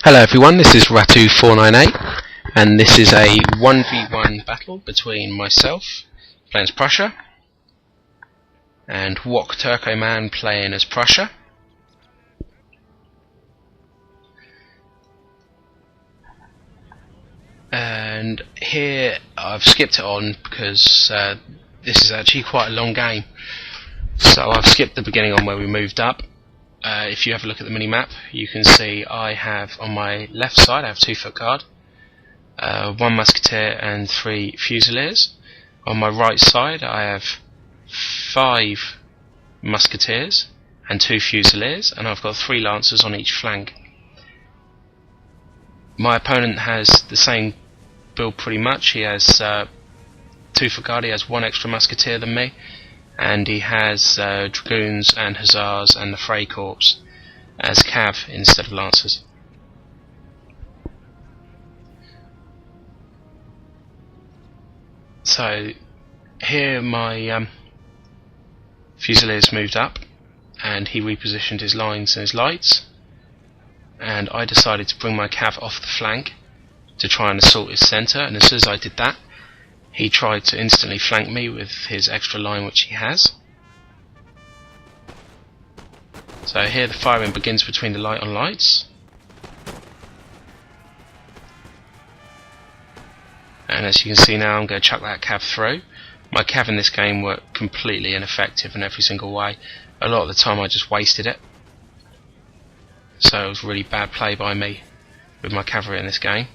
Hello everyone, this is Rattue 498 and this is a 1v1 battle between myself playing as Prussia and WOC Turkoman playing as Prussia. And here I've skipped it on because this is actually quite a long game, so I've skipped the beginning on where we moved up. If you have a look at the mini-map, you can see I have on my left side I have 2 foot guard, 1 musketeer and 3 fusiliers. On my right side I have 5 musketeers and 2 fusiliers, and I've got 3 lancers on each flank. My opponent has the same build pretty much. He has 2 foot guard, he has 1 extra musketeer than me, and he has dragoons and hussars and the Fray Corps as cav instead of lancers. So here my Fusiliers moved up and he repositioned his lines and his lights, and I decided to bring my cav off the flank to try and assault his centre, and as soon as I did that, he tried to instantly flank me with his extra line which he has. So here the firing begins between the light on lights, and as you can see now I'm going to chuck that cav through. My cav in this game were completely ineffective in every single way. A lot of the time I just wasted it, so it was really bad play by me with my cavalry in this game.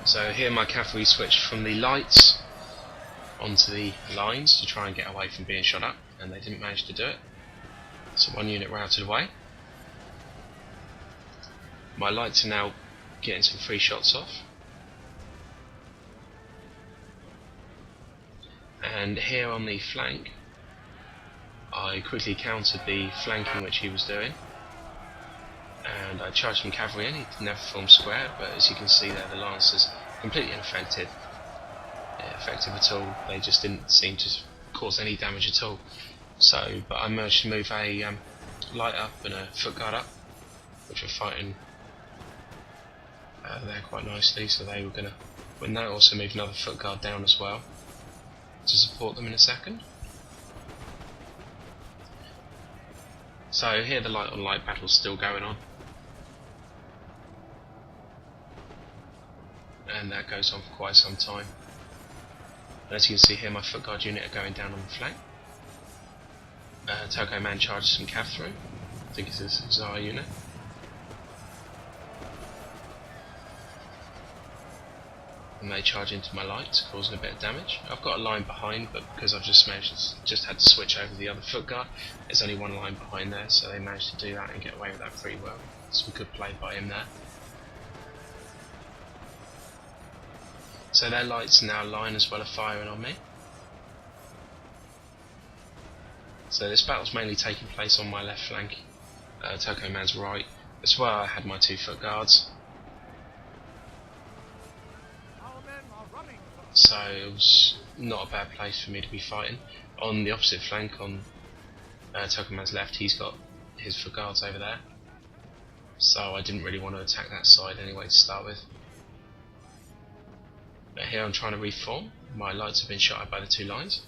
So here my cavalry switched from the lights onto the lines to try and get away from being shot up, and they didn't manage to do it. So 1 unit routed away. My lights are now getting some free shots off. And here on the flank, I quickly countered the flanking which he was doing, and I charged some cavalry in. He never formed square, but as you can see there, the lancers completely ineffective at all. They just didn't seem to cause any damage at all. So, but I managed to move a light up and a foot guard up, which were fighting there quite nicely, so they were going to win that. Also moved another foot guard down as well to support them in a second. So here the light on light battle's still going on, and that goes on for quite some time. And as you can see here, my foot guard unit are going down on the flank. Turkoman charges some cav through. I think it's his Zara unit. And they charge into my lights, causing a bit of damage. I've got a line behind, but because I've just had to switch over the other foot guard, there's only 1 line behind there, so they managed to do that and get away with that pretty well. Some good play by him there. So their lights now line as well are firing on me. So this battle's mainly taking place on my left flank, Turkoman's right. That's where I had my 2 foot guards. So it was not a bad place for me to be fighting. On the opposite flank, on Turkoman's left, he's got his foot guards over there, so I didn't really want to attack that side anyway to start with. But here I'm trying to reform. My lights have been shot at by the 2 lines,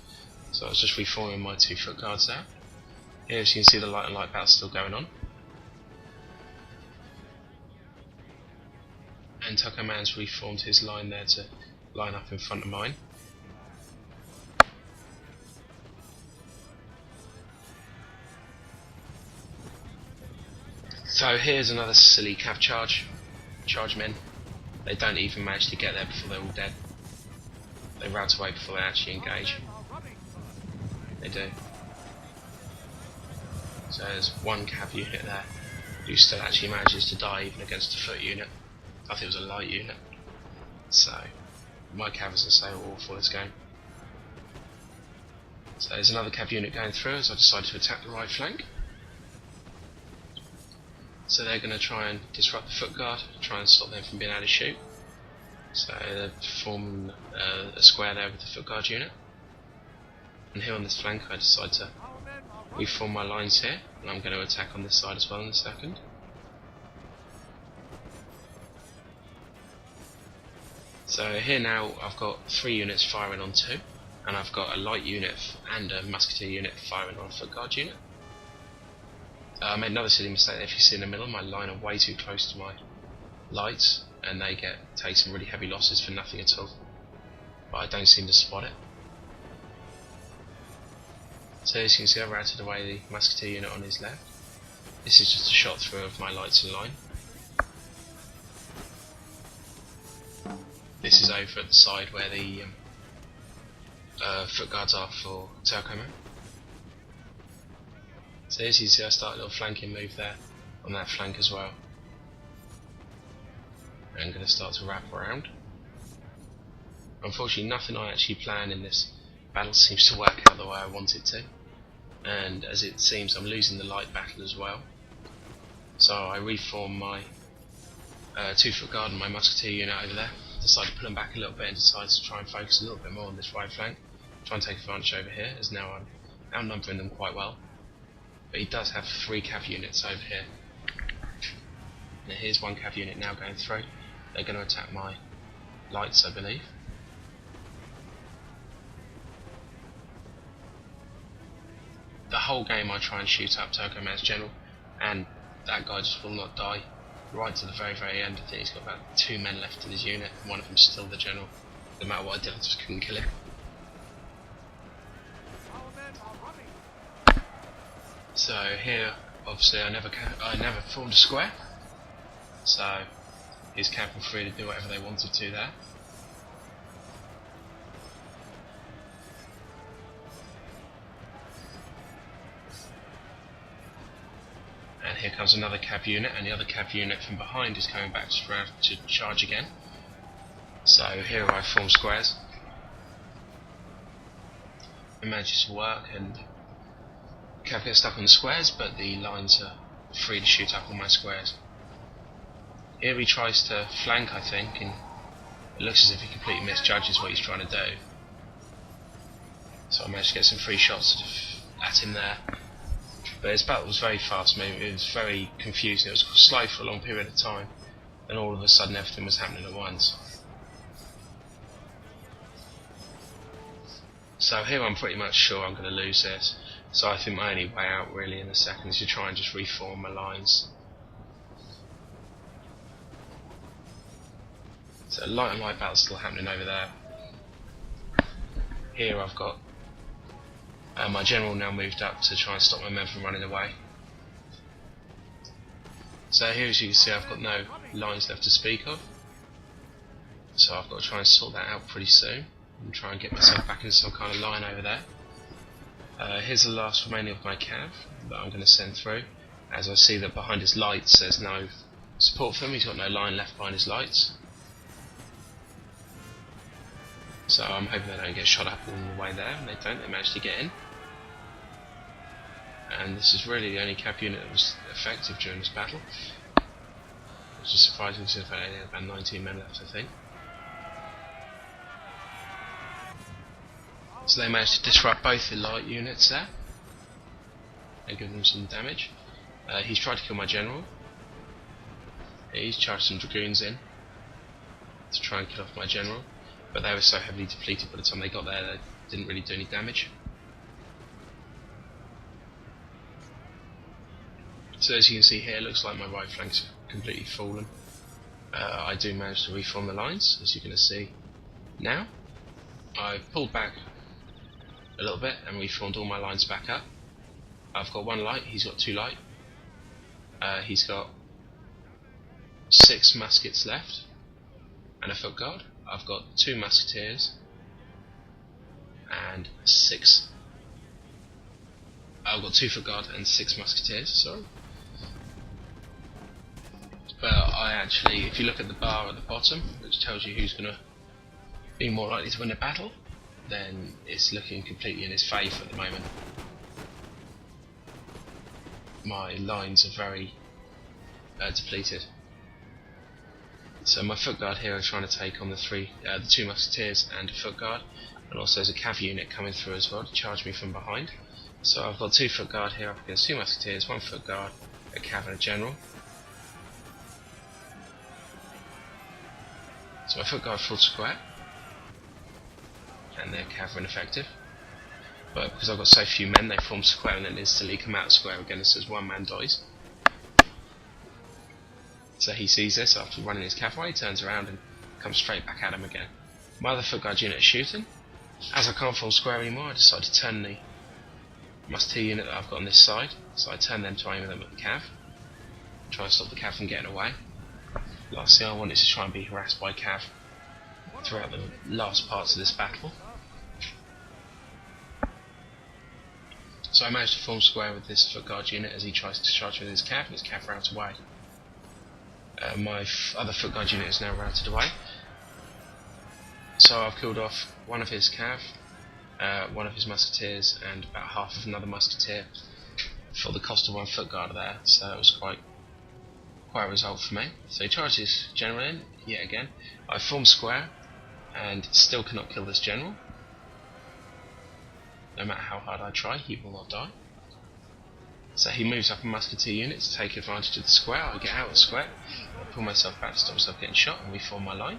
so I was just reforming my 2 foot guards there. Here as you can see, the light on light battle's still going on, and Turkoman's reformed his line there to line up in front of mine. So here's another silly cav charge men. They don't even manage to get there before they're all dead. They rout away before they actually engage. They do. So there's 1 cav unit there who still actually manages to die even against a foot unit. I think it was a light unit. So my cav, as I say, are awful this game. So there's another cav unit going through as I decided to attack the right flank. So they're going to try and disrupt the foot guard, try and stop them from being able to shoot. So form a square there with the foot guard unit, and here on this flank I decide to reform my lines here, and I'm going to attack on this side as well in a second. So here now I've got 3 units firing on 2, and I've got a light unit and a musketeer unit firing on a foot guard unit. I made another silly mistake there. If you see in the middle, my line are way too close to my lights, and they take some really heavy losses for nothing at all. But I don't seem to spot it. So as you can see, I routed away the musketeer unit on his left. This is just a shot through of my lights in line. This is over at the side where the foot guards are for Turkoman. So as you see, I start a little flanking move there on that flank as well. And I'm going to start to wrap around. Unfortunately, nothing I actually plan in this battle seems to work out the way I want it to, and as it seems I'm losing the light battle as well. So I reform my 2-foot guard and my musketeer unit over there. Decide to pull them back a little bit and decide to try and focus a little bit more on this right flank. Try and take advantage over here, as now I'm outnumbering them quite well. But he does have 3 cav units over here. Now here's 1 cav unit now going through. They're going to attack my lights, I believe. The whole game I try and shoot up Turkoman's general, and that guy just will not die. Right to the very, very end. I think he's got about 2 men left in his unit, and one of them's still the general. No matter what I did, I just couldn't kill him. So here, obviously, I never formed a square. So his camp were free to do whatever they wanted to there. And here comes another cav unit, and the other cav unit from behind is coming back to charge again. So here I form squares. It manages to work, and cav gets stuck on the squares, but the lines are free to shoot up on my squares. Here he tries to flank, I think, and it looks as if he completely misjudges what he's trying to do. So I managed to get some free shots at him there. But his battle was very fast moving, it was very confusing, it was slow for a long period of time, and all of a sudden everything was happening at once. So here I'm pretty much sure I'm going to lose this, so I think my only way out really in a second is to try and just reform my lines. So light and light battle still happening over there. Here I've got my general now moved up to try and stop my men from running away. So here, as you can see, I've got no lines left to speak of. So I've got to try and sort that out pretty soon and try and get myself back in some kind of line over there. Here's the last remaining of my cav that I'm going to send through. As I see that behind his lights there's no support for him, he's got no line left behind his lights. So I'm hoping they don't get shot up all the way there, and they don't, they managed to get in. And this is really the only cav unit that was effective during this battle, which is surprising since I only had about 19 men left, I think. So they managed to disrupt both the light units there and give them some damage. He's tried to kill my general. He's charged some dragoons in to try and kill off my general, but they were so heavily depleted by the time they got there they didn't really do any damage. So as you can see here, it looks like my right flank's completely fallen. I do manage to reform the lines, as you're going to see now. I pulled back a little bit and reformed all my lines back up. I've got 1 light, he's got 2 light. He's got 6 muskets left and a foot guard. I've got 2 musketeers and 6. I've got 2 foot guard and 6 musketeers, sorry. But I actually, if you look at the bar at the bottom, which tells you who's going to be more likely to win a battle, then it's looking completely in his favour at the moment. My lines are very depleted. So my foot guard here is trying to take on the two musketeers and a foot guard, and also there's a cav unit coming through as well to charge me from behind. So I've got 2 foot guard here up against 2 musketeers, 1 foot guard, a cav and a general. So my foot guard full square, and their cav are ineffective. But because I've got so few men, they form square and then instantly come out of square again as soon as one man dies. So he sees this after running his cav away, turns around and comes straight back at him again. My other foot guard unit is shooting. As I can't form square anymore, I decide to turn the musketeer unit that I've got on this side, so I turn them to aim them at the cav, try and stop the cav from getting away. Last thing I want is to try and be harassed by cav throughout the last parts of this battle. So I managed to form square with this foot guard unit as he tries to charge with his cav, and his cav routes away. My other foot guard unit is now routed away. So I've killed off one of his cav, one of his musketeers, and about half of another musketeer for the cost of 1 foot guard there. So that was quite a result for me. So he charges his general in yet again. I form square and still cannot kill this general. No matter how hard I try, he will not die. So he moves up a musketeer unit to take advantage of the square. I get out of the square, I pull myself back to stop myself getting shot, and we form my line.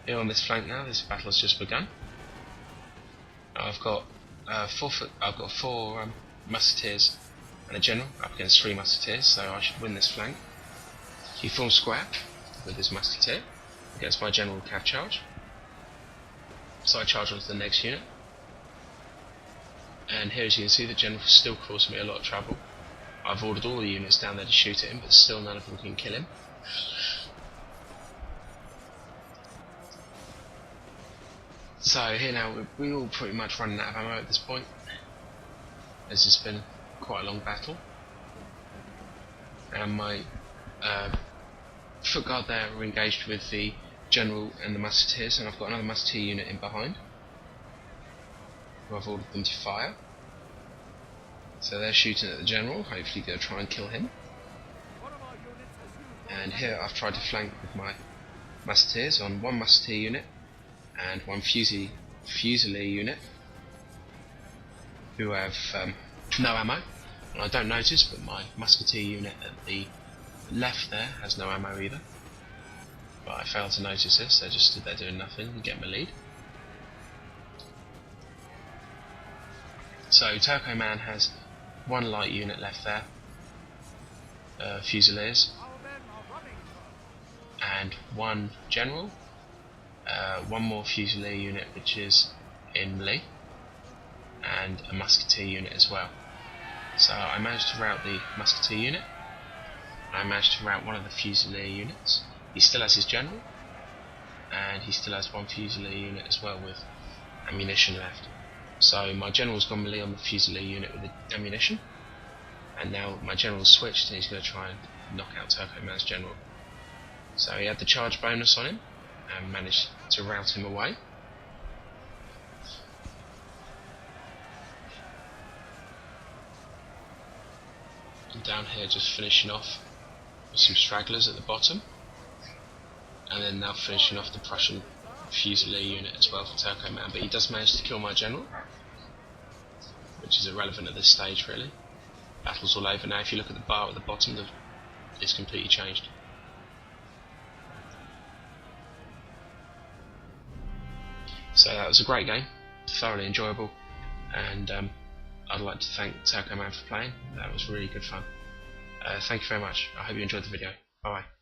Here on this flank now, this battle has just begun. I've got 4 musketeers and a general up against 3 musketeers, so I should win this flank. He forms square with his musketeer against my general cav charge. So I charge onto the next unit. And here, as you can see, the general still causing me a lot of trouble. I've ordered all the units down there to shoot at him, but still none of them can kill him. So here now, we're all pretty much running out of ammo at this point, as it's been quite a long battle. And my foot guard there are engaged with the general and the musketeers, and I've got another musketeer unit in behind, who I've ordered them to fire. So they're shooting at the general, hopefully they'll try and kill him. And here I've tried to flank with my musketeers on 1 musketeer unit and 1 fusilier unit, who have no ammo. And I don't notice, but my musketeer unit at the left there has no ammo either. But I failed to notice this, they just stood there doing nothing and get my lead. So Turkoman has 1 light unit left there, Fusiliers, and 1 general, 1 more Fusilier unit which is in melee, and a musketeer unit as well. So I managed to rout the musketeer unit, I managed to rout one of the Fusilier units. He still has his general, and he still has 1 Fusilier unit as well with ammunition left. So my general's gone melee on the Fusilier unit with the ammunition, and now my general's switched and he's going to try and knock out Turkoman's general. So he had the charge bonus on him and managed to rout him away. And down here just finishing off with some stragglers at the bottom, and then now finishing off the Prussian Fusilier unit as well for Turkoman, but he does manage to kill my general, which is irrelevant at this stage really. Battle's all over now. If you look at the bar at the bottom, it's completely changed. So that was a great game, thoroughly enjoyable, and I'd like to thank Turkoman for playing. That was really good fun. Thank you very much. I hope you enjoyed the video. Bye bye.